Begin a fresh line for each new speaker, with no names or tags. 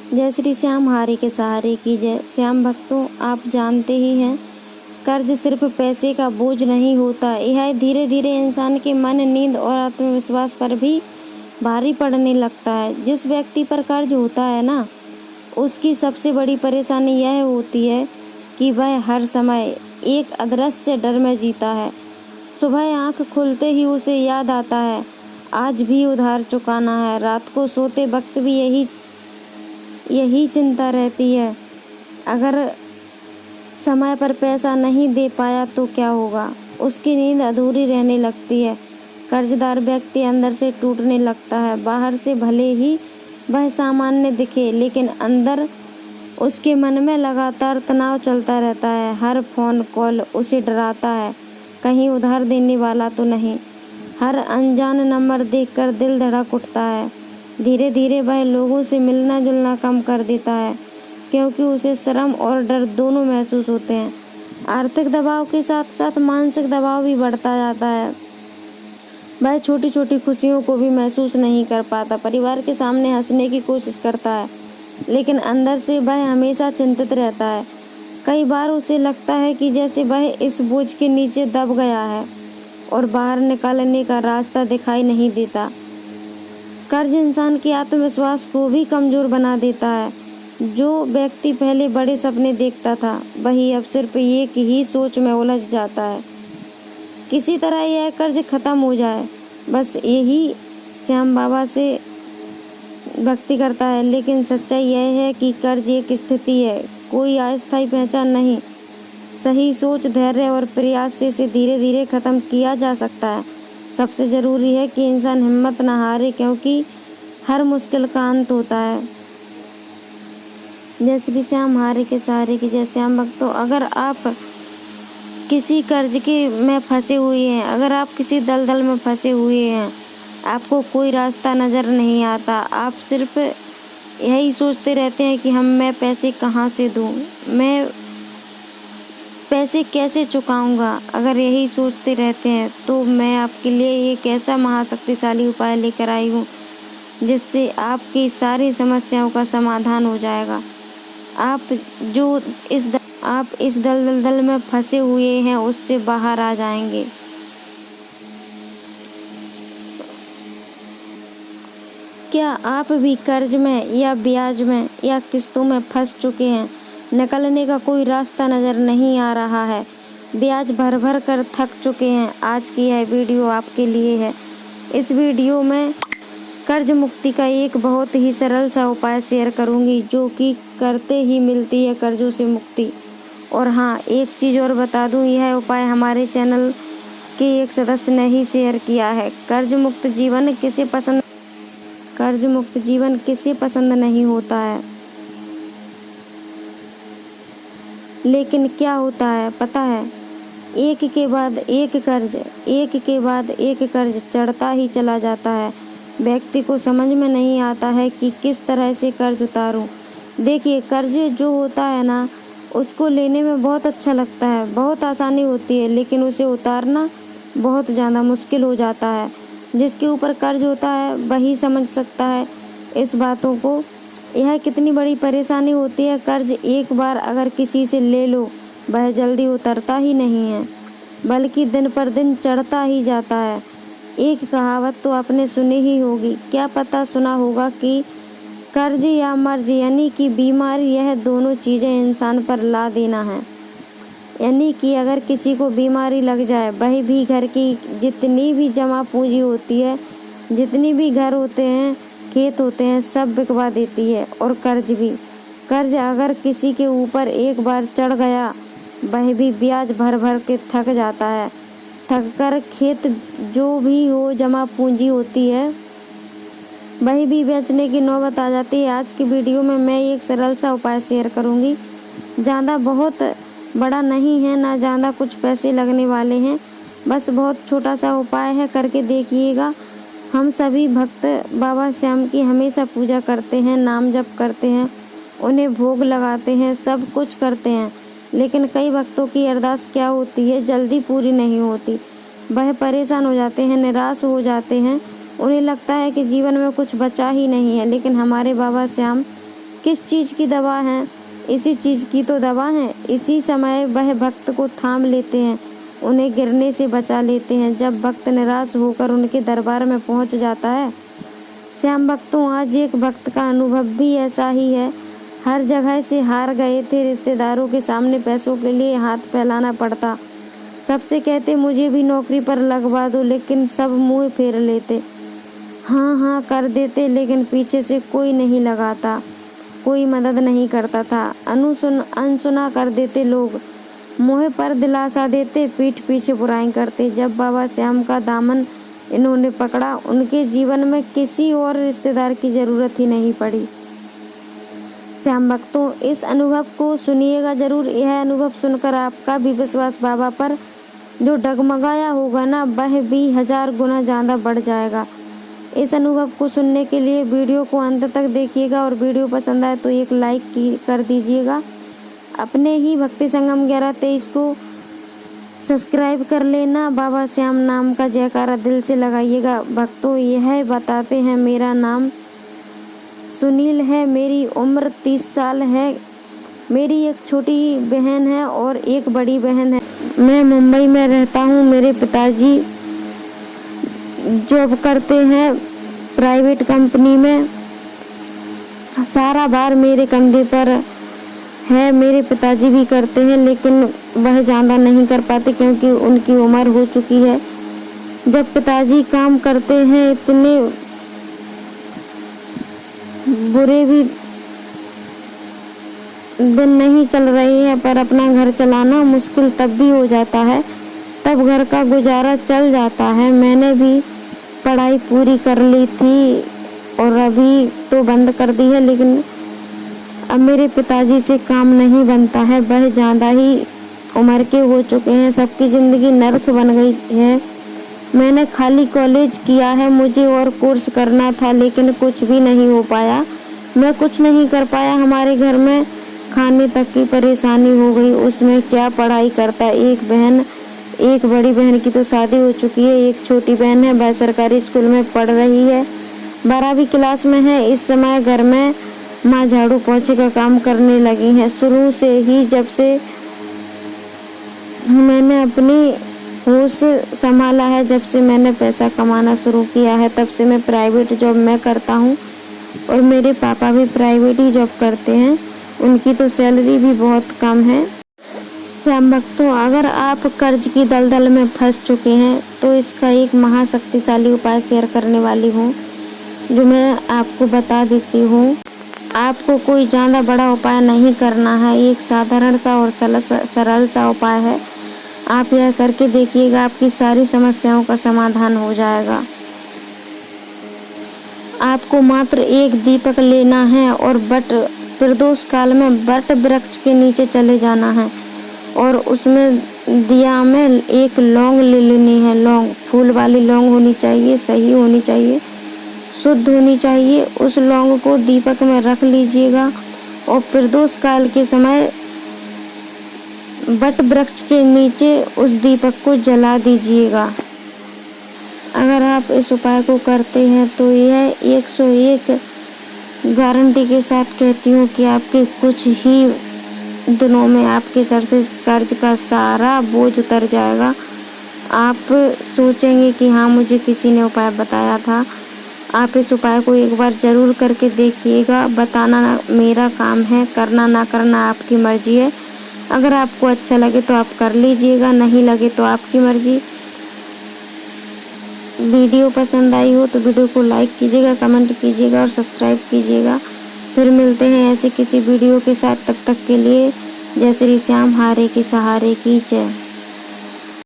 जय श्री श्याम हारे के सहारे की जय। श्याम भक्तों, आप जानते ही हैं, कर्ज सिर्फ पैसे का बोझ नहीं होता, यह धीरे धीरे इंसान के मन, नींद और आत्मविश्वास पर भी भारी पड़ने लगता है। जिस व्यक्ति पर कर्ज होता है ना, उसकी सबसे बड़ी परेशानी यह होती है कि वह हर समय एक अदृश्य डर में जीता है। सुबह आंख खुलते ही उसे याद आता है आज भी उधार चुकाना है। रात को सोते वक्त भी यही चिंता रहती है, अगर समय पर पैसा नहीं दे पाया तो क्या होगा। उसकी नींद अधूरी रहने लगती है। कर्जदार व्यक्ति अंदर से टूटने लगता है। बाहर से भले ही वह सामान्य दिखे, लेकिन अंदर उसके मन में लगातार तनाव चलता रहता है। हर फोन कॉल उसे डराता है, कहीं उधार देने वाला तो नहीं। हर अनजान नंबर देखकर दिल धड़क उठता है। धीरे धीरे वह लोगों से मिलना जुलना कम कर देता है, क्योंकि उसे शर्म और डर दोनों महसूस होते हैं। आर्थिक दबाव के साथ साथ मानसिक दबाव भी बढ़ता जाता है। वह छोटी छोटी खुशियों को भी महसूस नहीं कर पाता। परिवार के सामने हंसने की कोशिश करता है, लेकिन अंदर से वह हमेशा चिंतित रहता है। कई बार उसे लगता है कि जैसे वह इस बोझ के नीचे दब गया है और बाहर निकलने का रास्ता दिखाई नहीं देता। कर्ज इंसान के आत्मविश्वास को भी कमज़ोर बना देता है। जो व्यक्ति पहले बड़े सपने देखता था, वही अब सिर्फ एक ही सोच में उलझ जाता है, किसी तरह यह कर्ज खत्म हो जाए। बस यही श्याम बाबा से भक्ति करता है। लेकिन सच्चाई यह है कि कर्ज एक स्थिति है, कोई अस्थायी पहचान नहीं। सही सोच, धैर्य और प्रयास से इसे धीरे धीरे खत्म किया जा सकता है। सबसे ज़रूरी है कि इंसान हिम्मत न हारे, क्योंकि हर मुश्किल का अंत होता है। जय श्री श्याम हारे के सहारे की जय। श्याम भक्तों, अगर आप किसी कर्ज के में फंसे हुए हैं, अगर आप किसी दलदल में फंसे हुए हैं, आपको कोई रास्ता नज़र नहीं आता, आप सिर्फ यही सोचते रहते हैं कि मैं पैसे कहाँ से दूँ, मैं पैसे कैसे चुकाऊंगा। अगर यही सोचते रहते हैं तो मैं आपके लिए एक ऐसा महाशक्तिशाली उपाय लेकर आई हूँ, जिससे आपकी सारी समस्याओं का समाधान हो जाएगा। आप इस दलदल में फंसे हुए हैं, उससे बाहर आ जाएंगे। क्या आप भी कर्ज में या ब्याज में या किस्तों में फंस चुके हैं? निकलने का कोई रास्ता नज़र नहीं आ रहा है, ब्याज भर भर कर थक चुके हैं? आज की यह वीडियो आपके लिए है। इस वीडियो में कर्ज मुक्ति का एक बहुत ही सरल सा उपाय शेयर करूंगी, जो कि करते ही मिलती है कर्जों से मुक्ति। और हाँ, एक चीज़ और बता दूं, यह उपाय हमारे चैनल के एक सदस्य ने ही शेयर किया है। कर्ज मुक्त जीवन किसे पसंद नहीं होता है, लेकिन क्या होता है पता है? एक के बाद एक कर्ज चढ़ता ही चला जाता है। व्यक्ति को समझ में नहीं आता है कि किस तरह से कर्ज उतारूं। देखिए, कर्ज जो होता है ना, उसको लेने में बहुत अच्छा लगता है, बहुत आसानी होती है, लेकिन उसे उतारना बहुत ज़्यादा मुश्किल हो जाता है। जिसके ऊपर कर्ज होता है वही समझ सकता है इस बातों को। यह कितनी बड़ी परेशानी होती है। कर्ज एक बार अगर किसी से ले लो, वह जल्दी उतरता ही नहीं है, बल्कि दिन पर दिन चढ़ता ही जाता है। एक कहावत तो आपने सुनी ही होगी, क्या पता सुना होगा, कि कर्ज या मर्ज यानी कि बीमारी, यह दोनों चीज़ें इंसान पर ला देना है। यानी कि अगर किसी को बीमारी लग जाए, वह भी घर की जितनी भी जमा पूंजी होती है, जितनी भी घर होते हैं, खेत होते हैं, सब बिकवा देती है। और कर्ज अगर किसी के ऊपर एक बार चढ़ गया, वह भी ब्याज भर भर के थक जाता है। थक कर खेत जो भी हो, जमा पूंजी होती है, वही भी बेचने की नौबत आ जाती है। आज की वीडियो में मैं एक सरल सा उपाय शेयर करूंगी। ज़्यादा बहुत बड़ा नहीं है, ना ज़्यादा कुछ पैसे लगने वाले हैं, बस बहुत छोटा सा उपाय है, करके देखिएगा। हम सभी भक्त बाबा श्याम की हमेशा पूजा करते हैं, नाम जप करते हैं, उन्हें भोग लगाते हैं, सब कुछ करते हैं, लेकिन कई भक्तों की अरदास क्या होती है, जल्दी पूरी नहीं होती। वह परेशान हो जाते हैं, निराश हो जाते हैं, उन्हें लगता है कि जीवन में कुछ बचा ही नहीं है। लेकिन हमारे बाबा श्याम किस चीज़ की दवा है? इसी चीज़ की तो दवा है। इसी समय वह भक्त को थाम लेते हैं, उन्हें गिरने से बचा लेते हैं। जब भक्त निराश होकर उनके दरबार में पहुंच जाता है। श्याम भक्तों, आज एक भक्त का अनुभव भी ऐसा ही है। हर जगह से हार गए थे, रिश्तेदारों के सामने पैसों के लिए हाथ फैलाना पड़ता। सबसे कहते मुझे भी नौकरी पर लगवा दो, लेकिन सब मुँह फेर लेते, हाँ हाँ कर देते, लेकिन पीछे से कोई नहीं लगाता, कोई मदद नहीं करता था। अनसुना कर देते लोग, मुँह पर दिलासा देते, पीठ पीछे बुराई करते। जब बाबा श्याम का दामन इन्होंने पकड़ा, उनके जीवन में किसी और रिश्तेदार की ज़रूरत ही नहीं पड़ी। श्याम भक्तों, इस अनुभव को सुनिएगा ज़रूर। यह अनुभव सुनकर आपका भी विश्वास बाबा पर जो डगमगाया होगा ना, वह भी 1000 गुना ज़्यादा बढ़ जाएगा। इस अनुभव को सुनने के लिए वीडियो को अंत तक देखिएगा और वीडियो पसंद आए तो एक लाइक कर दीजिएगा। अपने ही भक्ति संगम 1123 को सब्सक्राइब कर लेना। बाबा श्याम नाम का जयकारा दिल से लगाइएगा। भक्तों, यह बताते हैं, मेरा नाम सुनील है, मेरी उम्र 30 साल है, मेरी एक छोटी बहन है और एक बड़ी बहन है। मैं मुंबई में रहता हूँ। मेरे पिताजी जॉब करते हैं प्राइवेट कंपनी में। सारा भार मेरे कंधे पर है। मेरे पिताजी भी करते हैं, लेकिन वह ज़्यादा नहीं कर पाते क्योंकि उनकी उम्र हो चुकी है। जब पिताजी काम करते हैं, इतने बुरे भी दिन नहीं चल रहे हैं, पर अपना घर चलाना मुश्किल तब भी हो जाता है, तब घर का गुजारा चल जाता है। मैंने भी पढ़ाई पूरी कर ली थी और अभी तो बंद कर दी है, लेकिन अब मेरे पिताजी से काम नहीं बनता है। वह ज़्यादा ही उम्र के हो चुके हैं, सबकी ज़िंदगी नर्क बन गई है। मैंने खाली कॉलेज किया है, मुझे और कोर्स करना था, लेकिन कुछ भी नहीं हो पाया। मैं कुछ नहीं कर पाया। हमारे घर में खाने तक की परेशानी हो गई, उसमें क्या पढ़ाई करता। एक बड़ी बहन की तो शादी हो चुकी है, एक छोटी बहन है, वह सरकारी स्कूल में पढ़ रही है, 12वीं क्लास में है। इस समय घर में माँ झाड़ू पोछे का काम करने लगी हैं। शुरू से ही जब से मैंने अपनी होश संभाला है, जब से मैंने पैसा कमाना शुरू किया है, तब से मैं प्राइवेट जॉब में करता हूँ और मेरे पापा भी प्राइवेट ही जॉब करते हैं। उनकी तो सैलरी भी बहुत कम है। श्याम भक्तों, अगर आप कर्ज की दलदल में फंस चुके हैं तो इसका एक महाशक्तिशाली उपाय शेयर करने वाली हूँ, जो मैं आपको बता देती हूँ। आपको कोई ज़्यादा बड़ा उपाय नहीं करना है, एक साधारण सा और सरल सा उपाय है। आप यह करके देखिएगा, आपकी सारी समस्याओं का समाधान हो जाएगा। आपको मात्र एक दीपक लेना है और प्रदोष काल में बट वृक्ष के नीचे चले जाना है और उसमें दिया में एक लौंग ले लेनी है। लौंग फूल वाली लौंग होनी चाहिए, सही होनी चाहिए, शुद्ध होनी चाहिए। उस लौंग को दीपक में रख लीजिएगा और प्रदोष काल के समय बट वृक्ष के नीचे उस दीपक को जला दीजिएगा। अगर आप इस उपाय को करते हैं तो यह 101 गारंटी के साथ कहती हूँ कि आपके कुछ ही दिनों में आपके सर से कर्ज का सारा बोझ उतर जाएगा। आप सोचेंगे कि हाँ, मुझे किसी ने उपाय बताया था। आप इस उपाय को एक बार ज़रूर करके देखिएगा। बताना मेरा काम है, करना ना करना आपकी मर्जी है। अगर आपको अच्छा लगे तो आप कर लीजिएगा, नहीं लगे तो आपकी मर्जी। वीडियो पसंद आई हो तो वीडियो को लाइक कीजिएगा, कमेंट कीजिएगा और सब्सक्राइब कीजिएगा। फिर मिलते हैं ऐसे किसी वीडियो के साथ। तब तक के लिए जय श्री श्याम, हारे के सहारे की जय।